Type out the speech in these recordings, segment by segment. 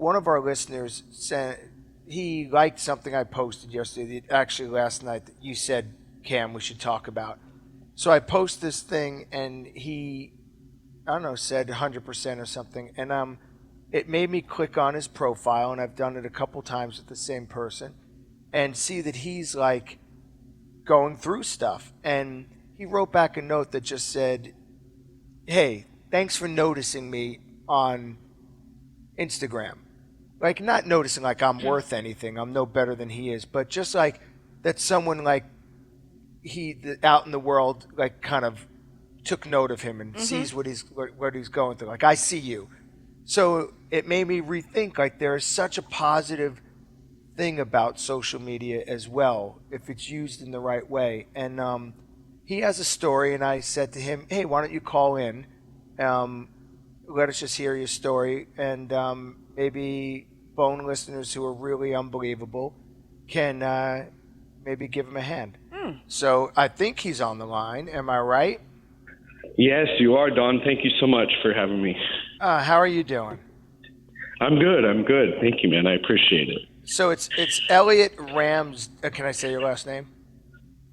one of our listeners said he liked something I posted yesterday, actually last night, that you said, Cam, we should talk about. So I post this thing, and he, I don't know, said 100% or something, and it made me click on his profile, and I've done it a couple times with the same person, and see that he's like going through stuff. And he wrote back a note that just said, hey, thanks for noticing me on Instagram. Like, not noticing like I'm worth anything, I'm no better than he is, but just like that someone like out in the world like kind of took note of him and sees what he's going through. Like, I see you. So it made me rethink, like, there is such a positive thing about social media as well if it's used in the right way. And he has a story, and I said to him, hey, why don't you call in, let us just hear your story, and maybe phone listeners who are really unbelievable can maybe give him a hand. So I think he's on the line. Am I right? Yes, you are, Don. Thank you so much for having me. How are you doing? I'm good. Thank you, man. I appreciate it. So it's Elliott Ramsdell. Can I say your last name?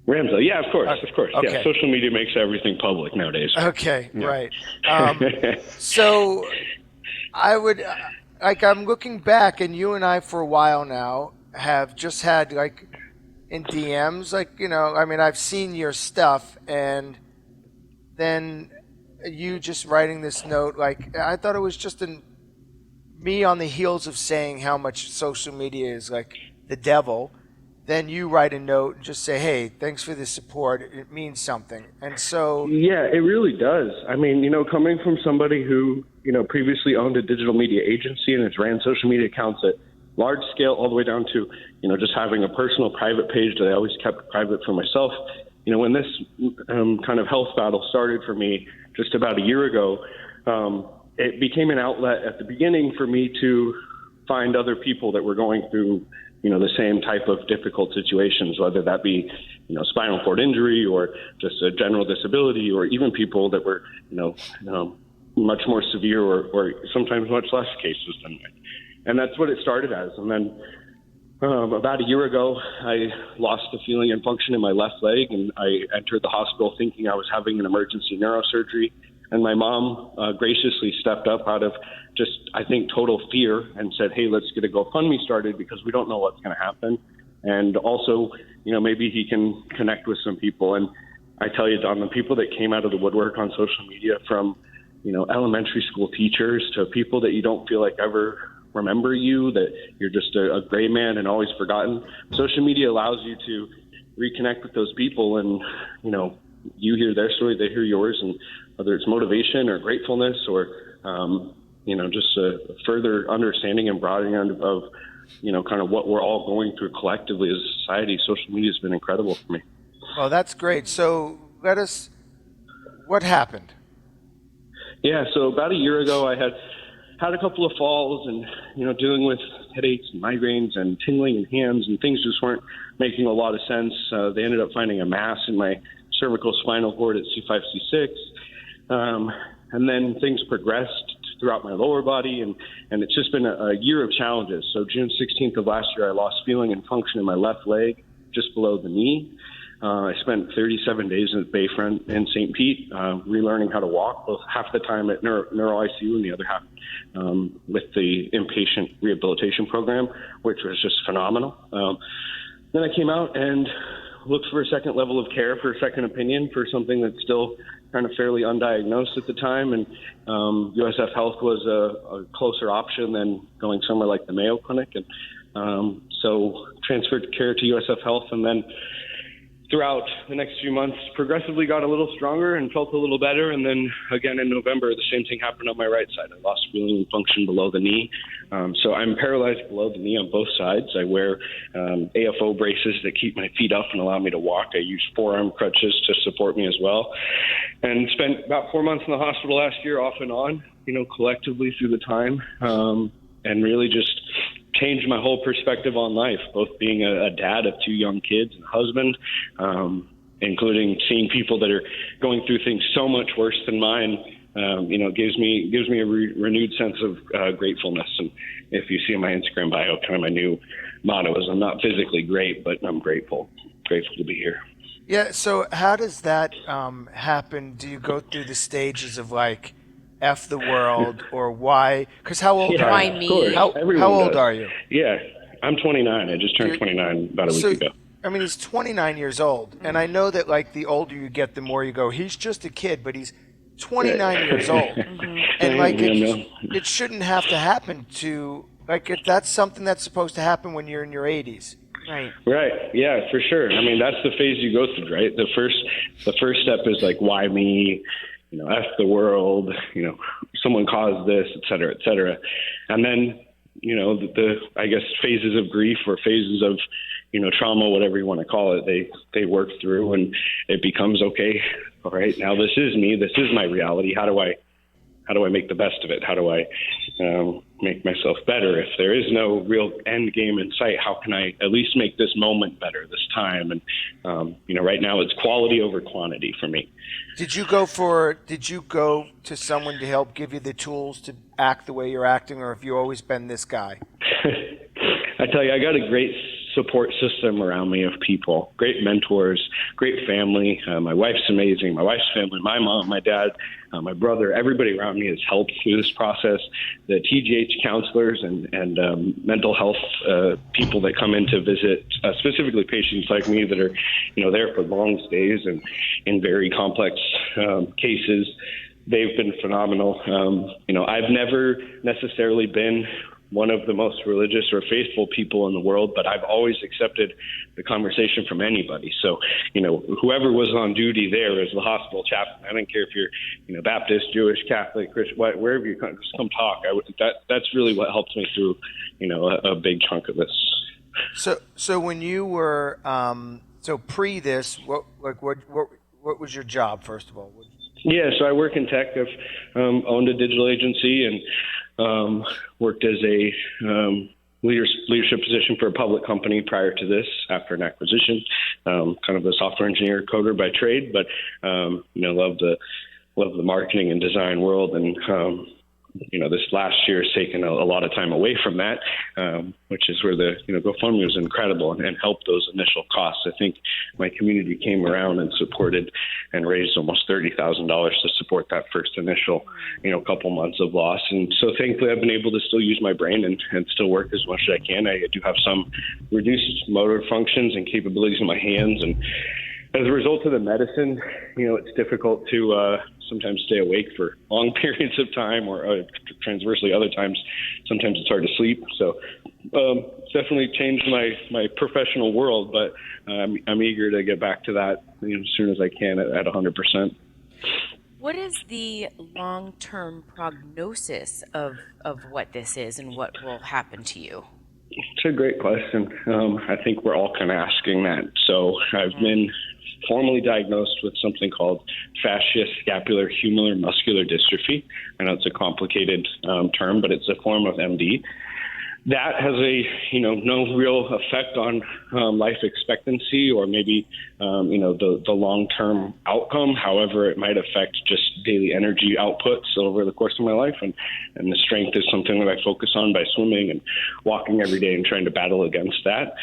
Ramsdell. Yeah, of course. Okay. Yeah, social media makes everything public nowadays. Okay, yeah. Right. So I would, I'm looking back, and you and I for a while now have just had, like, in DMs, like, I've seen your stuff, and then you just writing this note, like, I thought it was just me on the heels of saying how much social media is like the devil. Then you write a note and just say, hey, thanks for the support. It means something. And so... Yeah, it really does. I mean, coming from somebody who, previously owned a digital media agency and has ran social media accounts at large scale all the way down to, just having a personal private page that I always kept private for myself. When this kind of health battle started for me just about a year ago, it became an outlet at the beginning for me to find other people that were going through, the same type of difficult situations, whether that be, spinal cord injury or just a general disability, or even people that were, much more severe or sometimes much less cases than mine. And that's what it started as. And then about a year ago, I lost the feeling and function in my left leg, and I entered the hospital thinking I was having an emergency neurosurgery. And my mom graciously stepped up out of just, I think, total fear and said, hey, let's get a GoFundMe started because we don't know what's going to happen. And also, maybe he can connect with some people. And I tell you, Don, the people that came out of the woodwork on social media, from, elementary school teachers to people that you don't feel like ever remember you, that you're just a gray man and always forgotten. Social media allows you to reconnect with those people, and, you hear their story, they hear yours, and whether it's motivation or gratefulness or, just a further understanding and broadening of, kind of what we're all going through collectively as a society, social media has been incredible for me. Well, that's great. So what happened? Yeah, so about a year ago, I had a couple of falls and, dealing with headaches and migraines and tingling in hands, and things just weren't making a lot of sense. They ended up finding a mass in my cervical spinal cord at C5, C6. And then things progressed throughout my lower body, and it's just been a year of challenges. So June 16th of last year, I lost feeling and function in my left leg just below the knee. I spent 37 days at Bayfront in St. Pete, relearning how to walk, both half the time at neuro ICU and the other half with the inpatient rehabilitation program, which was just phenomenal. Then I came out and looked for a second level of care, for a second opinion, for something that's still kind of fairly undiagnosed at the time. And USF Health was a closer option than going somewhere like the Mayo Clinic. And so transferred care to USF Health, and then throughout the next few months, progressively got a little stronger and felt a little better. And then again in November, the same thing happened on my right side. I lost feeling and function below the knee. So I'm paralyzed below the knee on both sides. I wear AFO braces that keep my feet up and allow me to walk. I use forearm crutches to support me as well. And spent about 4 months in the hospital last year, off and on, collectively through the time, and really just changed my whole perspective on life, both being a dad of 2 young kids and a husband, including seeing people that are going through things so much worse than mine, gives me a renewed sense of gratefulness. And if you see in my Instagram bio, kind of my new motto is I'm not physically great, but I'm grateful to be here. Yeah. So how does that happen? Do you go through the stages of like F the world or why? Because how old are you? Why me? How old are you? Yeah, I'm 29. I just turned 29 about a week ago. I mean, he's 29 years old, and I know that like the older you get, the more you go, he's just a kid, but he's 29 years old. And like it shouldn't have to happen to, like, if that's something that's supposed to happen when you're in your 80s. Right. Yeah, for sure. I mean, that's the phase you go through, right? The first step is like, why me? F the world, someone caused this, et cetera, et cetera. And then, the I guess phases of grief or phases of, trauma, whatever you want to call it, they work through and it becomes okay. All right, now this is me. This is my reality. How do I make the best of it? How do I make myself better? If there is no real end game in sight, how can I at least make this moment better this time? And, right now it's quality over quantity for me. Did you go to someone to help give you the tools to act the way you're acting, or have you always been this guy? I tell you, I got a great support system around me of people, great mentors, great family. My wife's amazing. My wife's family, my mom, my dad, my brother, everybody around me has helped through this process. The TGH counselors and mental health people that come in to visit, specifically patients like me that are, there for long stays and in very complex cases, they've been phenomenal. I've never necessarily been one of the most religious or faithful people in the world, but I've always accepted the conversation from anybody. So, whoever was on duty there as the hospital chaplain, I don't care if you're, Baptist, Jewish, Catholic, Christian, wherever you come, just come talk. That's really what helped me through, a big chunk of this. So when you were, pre this, what was your job, first of all? Yeah, so I work in tech. I've owned a digital agency and worked as a leadership position for a public company prior to this, after an acquisition. Kind of a software engineer coder by trade, but love the marketing and design world. And this last year has taken a lot of time away from that, which is where the Gofundme was incredible and helped those initial costs. I think my community came around and supported and raised almost $30,000 to support that first initial couple months of loss. And so thankfully I've been able to still use my brain and still work as much as I can. I do have some reduced motor functions and capabilities in my hands, and as a result of the medicine, it's difficult to sometimes stay awake for long periods of time, or transversely other times, sometimes it's hard to sleep. So it's definitely changed my professional world, but I'm eager to get back to that as soon as I can at 100%. What is the long-term prognosis of what this is and what will happen to you? It's a great question. I think we're all kind of asking that. So I've been formally diagnosed with something called fascioscapulohumeral muscular dystrophy. I know it's a complicated term, but it's a form of MD. That has no real effect on life expectancy or maybe, the long-term outcome. However, it might affect just daily energy outputs over the course of my life. And the strength is something that I focus on by swimming and walking every day and trying to battle against that.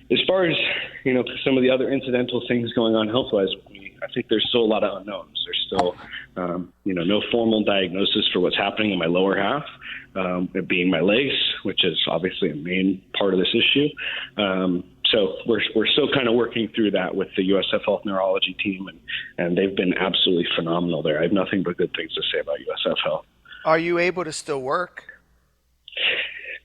As far as, some of the other incidental things going on health-wise with me, I think there's still a lot of unknowns. There's still, no formal diagnosis for what's happening in my lower half, it being my legs, which is obviously a main part of this issue. So we're still kind of working through that with the USF Health Neurology team, and they've been absolutely phenomenal there. I have nothing but good things to say about USF Health. Are you able to still work?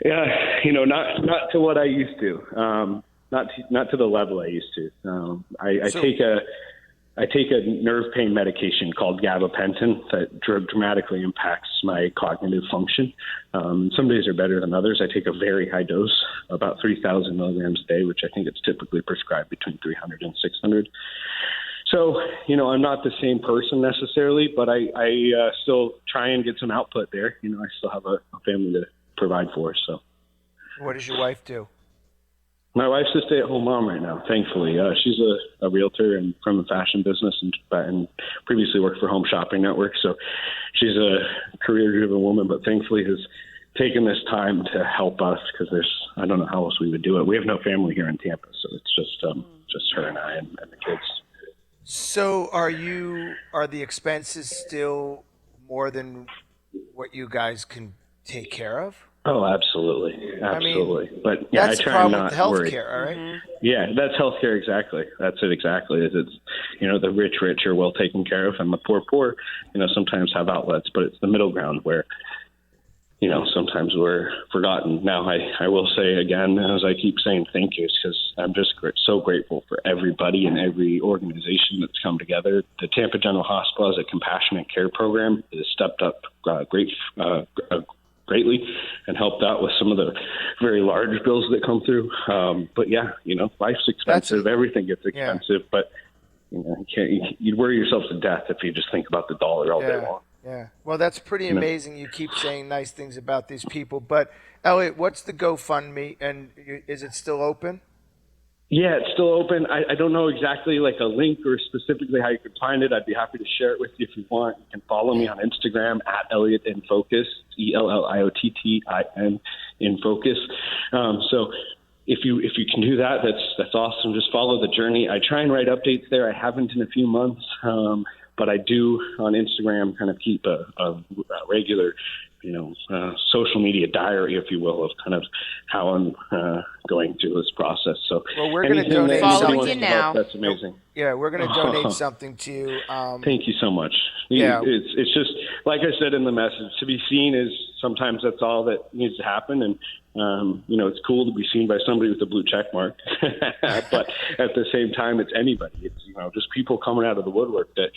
Yeah, not to what I used to. Not to the level I used to. I take a nerve pain medication called gabapentin that dramatically impacts my cognitive function. Some days are better than others. I take a very high dose, about 3,000 milligrams a day, which I think it's typically prescribed between 300 and 600. So, I'm not the same person necessarily, but I still try and get some output there. I still have a family to provide for. So, what does your wife do? My wife's a stay-at-home mom right now, thankfully. She's a realtor and from the fashion business and previously worked for Home Shopping Network. So she's a career-driven woman, but thankfully has taken this time to help us because I don't know how else we would do it. We have no family here in Tampa, so it's just her and I and the kids. So are the expenses still more than what you guys can take care of? Oh, absolutely. Absolutely. I mean, but yeah, that's I try the problem not with worry. healthcare, all right? Mm-hmm. Yeah, that's healthcare exactly. That's it exactly. It's the rich are well taken care of, and the poor, sometimes have outlets, but it's the middle ground where, sometimes we're forgotten. Now, I will say again, as I keep saying, thank yous, because I'm just so grateful for everybody and every organization that's come together. The Tampa General Hospital has a compassionate care program that has stepped up greatly and helped out with some of the very large bills that come through. But yeah, life's expensive. Everything gets expensive, but you'd worry yourself to death if you just think about the dollar all day long. Yeah. Well, that's pretty amazing. You keep saying nice things about these people, but Elliott, what's the GoFundMe and is it still open? Yeah, it's still open. I don't know exactly like a link or specifically how you can find it. I'd be happy to share it with you if you want. You can follow me on Instagram at Elliott in Focus, ELLIOTTIN in Focus. So if you can do that, that's awesome. Just follow the journey. I try and write updates there. I haven't in a few months, but I do on Instagram kind of keep a regular social media diary, if you will, of kind of how I'm going through this process. So, well, we're going to donate following you now. That's amazing. Yeah, we're going to donate something to you. Thank you so much. Yeah, it's just like I said in the message. To be seen is sometimes that's all that needs to happen, and it's cool to be seen by somebody with a blue check mark. But at the same time, it's anybody. It's just people coming out of the woodwork that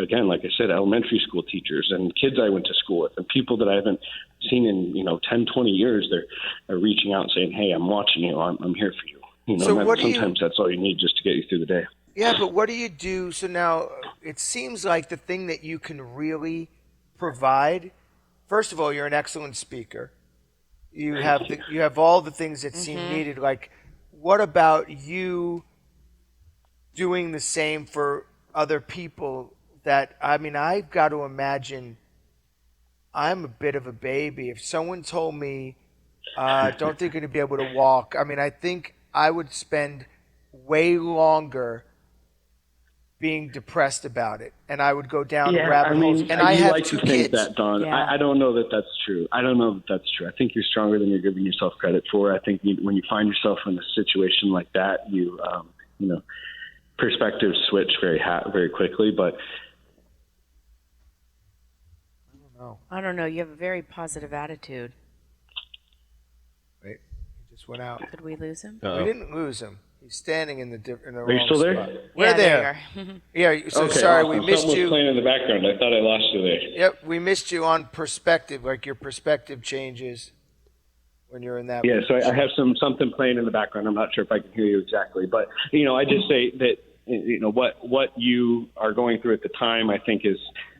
again, like I said, elementary school teachers and kids I went to school with, and people that I haven't seen in 10, 20 years. They're reaching out and saying, "Hey, I'm watching you. I'm here for you." So sometimes that's all you need just to get you through the day. Yeah, but what do you do? So now it seems like the thing that you can really provide. First of all, you're an excellent speaker. You have all the things that seem needed. Like, what about you doing the same for other people? I've got to imagine I'm a bit of a baby. If someone told me, don't think you're going to be able to walk, I think I would spend way longer being depressed about it, and I would go down rabbit holes. And I have like two to think kids. that, Don. Yeah. I don't know that that's true. I I think you're stronger than you're giving yourself credit for. I think when you find yourself in a situation like that, you perspectives switch very quickly. But I don't know. You have a very positive attitude. Wait, he just went out. Did we lose him? We didn't lose him. He's standing in the wrong Are you still there? spot. We're there. Yeah. So okay, sorry, awesome. we missed Something you. was playing in the background. I thought I lost you there. Yep, we missed you on perspective. Like your perspective changes when you're in that. Yeah, so position. I have something playing in the background. I'm not sure if I can hear you exactly, but I just say that what you are going through at the time, I think, is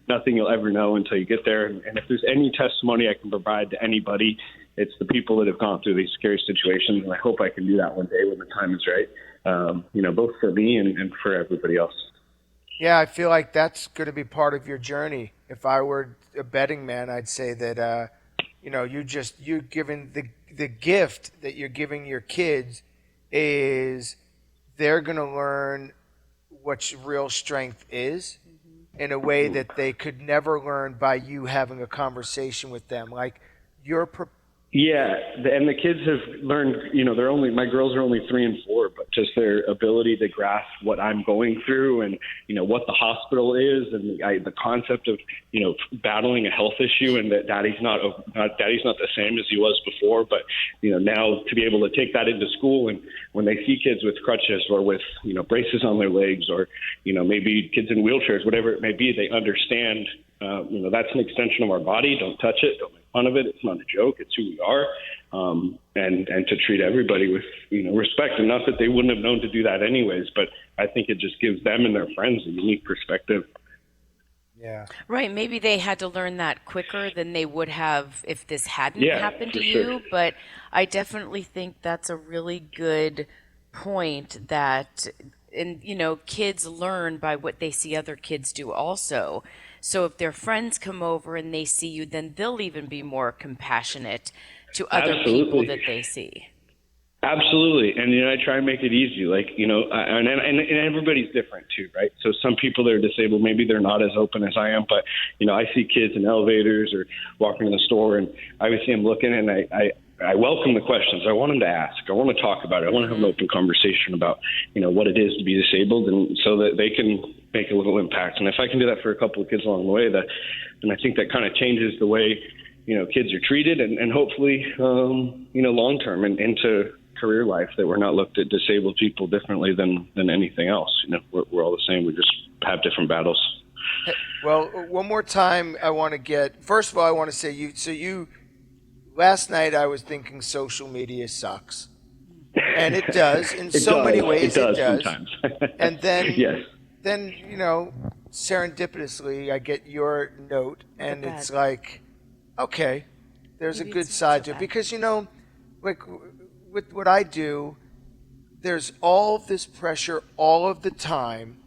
nothing you'll ever know until you get there. And if there's any testimony I can provide to anybody, it's the people that have gone through these scary situations, and I hope I can do that one day when the time is right. Both for me and for everybody else. Yeah, I feel like that's going to be part of your journey. If I were a betting man, I'd say that you're giving the gift that you're giving your kids is they're going to learn what real strength is in a way that they could never learn by you having a conversation with them. Like Yeah, and the kids have learned, my girls are only 3 and 4, but just their ability to grasp what I'm going through and, what the hospital is and the concept of, battling a health issue and that daddy's not the same as he was before. But, now to be able to take that into school and when they see kids with crutches or with, braces on their legs or, maybe kids in wheelchairs, whatever it may be, they understand, that's an extension of our body. Don't touch it. Don't make fun of it. It's not a joke. It's who we are. And to treat everybody with, respect. And not that they wouldn't have known to do that anyways, but I think it just gives them and their friends a unique perspective. Yeah. Right. Maybe they had to learn that quicker than they would have if this hadn't Yeah, happened for to sure. you. But I definitely think that's a really good point that, and kids learn by what they see other kids do also. So if their friends come over and they see you, then they'll even be more compassionate to other people Absolutely. that they see. Absolutely, and I try and make it easy. Like and everybody's different too, right? So some people that are disabled, maybe they're not as open as I am, but I see kids in elevators or walking in the store, and I would see them looking, and I welcome the questions. I want them to ask. I want to talk about it. I want to have an open conversation about what it is to be disabled, and so that they can make a little impact. And if I can do that for a couple of kids along the way, then I think that kind of changes the way kids are treated, and hopefully long term and into career life, that we're not looked at disabled people differently than anything else. We're all the same. We just have different battles. Well, one more time, I want to first of all, I want to say you last night I was thinking social media sucks. And it does in many ways. It does. Sometimes. And then yes. Then serendipitously I get your note, and it's like, okay, there's a good side to it, because like with what I do, there's all of this pressure all of the time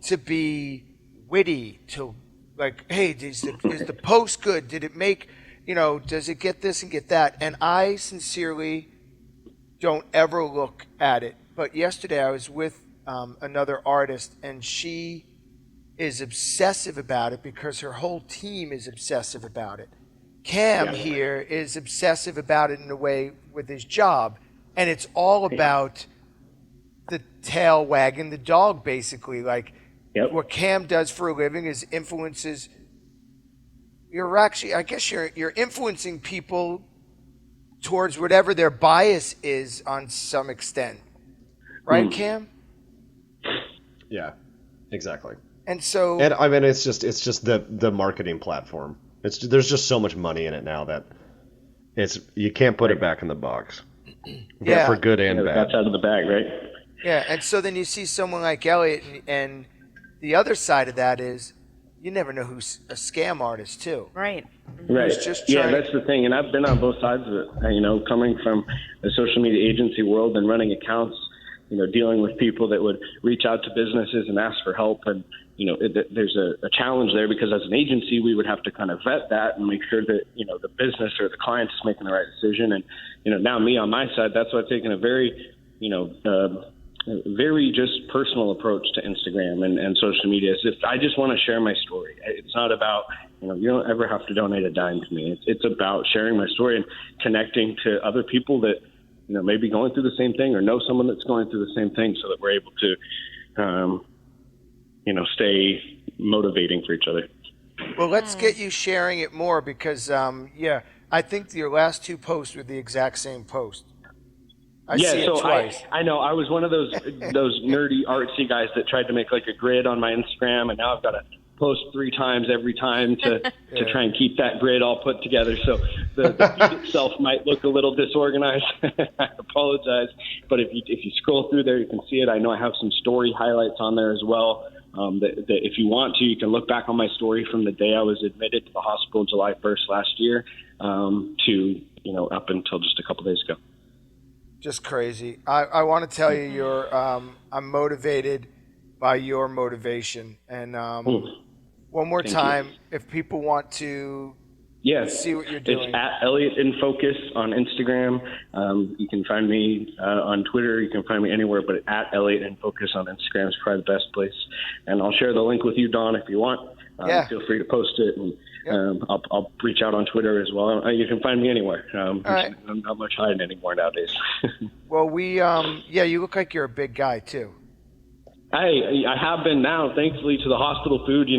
to be witty, to like, hey, is the post good? Did it make, does it get this and get that? And I sincerely don't ever look at it. But yesterday I was with another artist, and she is obsessive about it because her whole team is obsessive about it. Cam here is obsessive about it in a way with his job, and it's all about the tail wagging the dog, basically. Like, what Cam does for a living is influences. I guess you're influencing people towards whatever their bias is on some extent, right, Cam? Yeah, exactly. And so, and I mean, it's just the marketing platform. There's just so much money in it now that you can't put it back in the box. Yeah, for good and bad. That's out of the bag, right? Yeah, and so then you see someone like Elliott, and the other side of that is you never know who's a scam artist too. Right. Right. Just that's the thing, and I've been on both sides of it. Coming from the social media agency world and running accounts, dealing with people that would reach out to businesses and ask for help, and there's a challenge there, because as an agency we would have to kind of vet that and make sure that the business or the client is making the right decision. And now me on my side, that's why I've taken a very very just personal approach to Instagram and social media. If I just want to share my story, it's not about you don't ever have to donate a dime to me. It's about sharing my story and connecting to other people that maybe going through the same thing, or know someone that's going through the same thing, so that we're able to stay motivating for each other. Well, let's get you sharing it more, because I think your last two posts were the exact same post. I see it twice. I know I was one of those nerdy artsy guys that tried to make like a grid on my Instagram, and now I've got to post 3 times every time to try and keep that grid all put together. So the feed itself might look a little disorganized. I apologize, but if you scroll through there, you can see it. I know I have some story highlights on there as well. That if you want to, you can look back on my story from the day I was admitted to the hospital July 1st last year to up until just a couple days ago. Just crazy. I want to tell you, I'm motivated by your motivation. And one more time, if people want to see what you're doing. It's at Elliott in Focus on Instagram. You can find me on Twitter. You can find me anywhere, but at Elliott in Focus on Instagram is probably the best place. And I'll share the link with you, Don, if you want. Feel free to post it, and I'll reach out on Twitter as well. You can find me anywhere. Right. I'm not much hiding anymore nowadays. Well, you look like you're a big guy too. I have been now, thankfully, to the hospital food.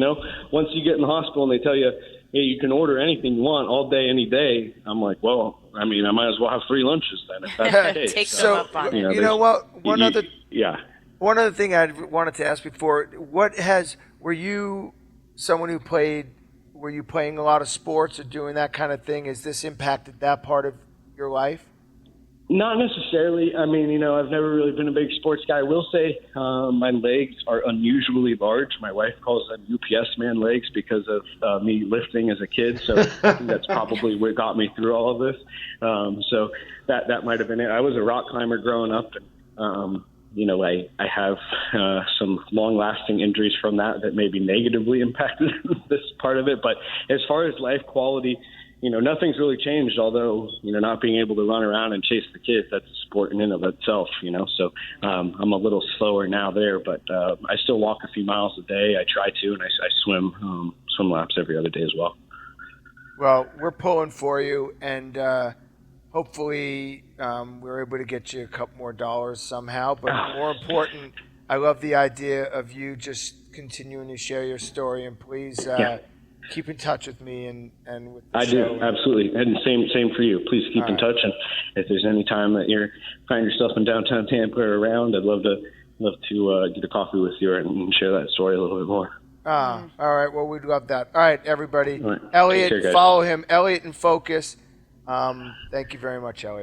Once you get in the hospital and they tell you, hey, you can order anything you want all day, any day. I'm like, well, I might as well have 3 lunches then, if that's the case. Take them up on it. You know what? One other thing I wanted to ask before: were you someone who played? Were you playing a lot of sports or doing that kind of thing? Has this impacted that part of your life? Not necessarily. I mean, I've never really been a big sports guy. I will say my legs are unusually large. My wife calls them UPS man legs because of me lifting as a kid. So I think that's probably what got me through all of this. So that might have been it. I was a rock climber growing up, and I have some long-lasting injuries from that maybe negatively impacted this part of it. But as far as life quality, nothing's really changed, although, not being able to run around and chase the kids, that's a sport in and of itself, So I'm a little slower now there, but I still walk a few miles a day. I try to, and I swim laps every other day as well. Well, we're pulling for you, and hopefully we're able to get you a couple more dollars somehow. But more important, I love the idea of you just continuing to share your story, and please keep in touch with me and with the show. Do, absolutely. And same for you. Please keep in touch. And if there's any time that you find yourself in downtown Tampa or around, I'd love to get a coffee with you and share that story a little bit more. All right. Well, we'd love that. All right, everybody. All right. Elliott, Take care, guys. follow him. Elliott in Focus. Thank you very much, Elliott.